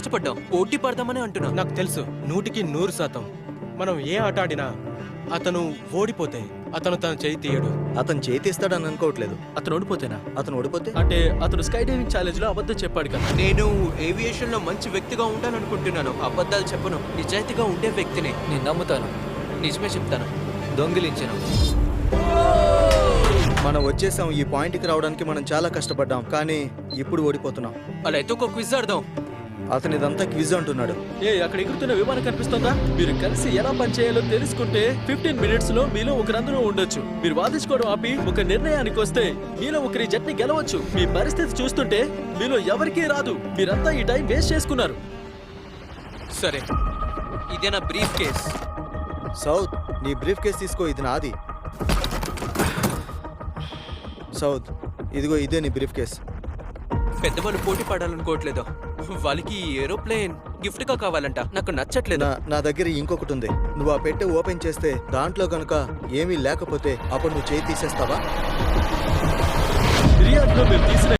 కష్టపడ్డాం, పోటీ పడదామని అంటున్నా. నాకు తెలుసు 100% మనం ఏ ఆట ఆడినా అతను ఓడిపోతే అతను తన చేయి తీయడు. అతను చేతిస్తాడని అనుకోవట్లేదు. అతను ఓడిపోతేనా? అతను ఓడిపోతే అంటే అతను స్కై డైవింగ్ ఛాలెంజ్ లో అబద్ధం చెప్పాడు కదా. నేను ఏవియేషన్ లో మంచి వ్యక్తిగా ఉంటాననుకుంటున్నాను. అబద్ధాలు చెప్పను, నిజాయితీగా ఉండే వ్యక్తిని. నేను నమ్ముతాను, నిజమే చెప్తాను. దొంగిలించను. మనం వచ్చేసాం. ఈ పాయింట్కి రావడానికి మనం చాలా కష్టపడ్డాం, కానీ ఇప్పుడు ఓడిపోతున్నాం. అలా అయితే ఒక క్విజ్ ఆడదాం. అతను ఇదంతా క్విజ్ అంటున్నాడు. అక్కడ ఎగురుతున్న విమానం కనిపిస్తుందా? మీరు కలిసి ఎలా పనిచేయాలో తెలుసుకుంటే 15 మినిట్స్ లో మీలో ఒకరందరూ ఉండొచ్చు. మీరు వాదించుకోవడం ఆపి ఒక నిర్ణయానికి వస్తే మీలో ఒకరి జట్ని గెలవచ్చు. మీ పరిస్థితి చూస్తుంటే మీలో ఎవరికీ రాదు. మీరంతా ఈ టైం వేస్ట్ చేసుకున్నారు. సరే, ఇదే నా బ్రీఫ్ కేస్. సౌత్, నీ బ్రీఫ్ కేస్ తీసుకో, ఇది నాది. సౌత్, ఇదిగో ఇదే నీ బ్రీఫ్ కేస్. పెద్దవాళ్ళు పోటీ పడాలనుకోవట్లేదు. వాళ్ళకి ఏరోప్లేన్ గిఫ్ట్ గా కావాలంట. నాకు నచ్చట్లేదు. నా దగ్గర ఇంకొకటి ఉంది. నువ్వు ఆ పెట్టె ఓపెన్ చేస్తే దాంట్లో గనుక ఏమీ లేకపోతే అప్పుడు నువ్వు చేయి తీసేస్తావా? రియాద్లో మీరు తీసిన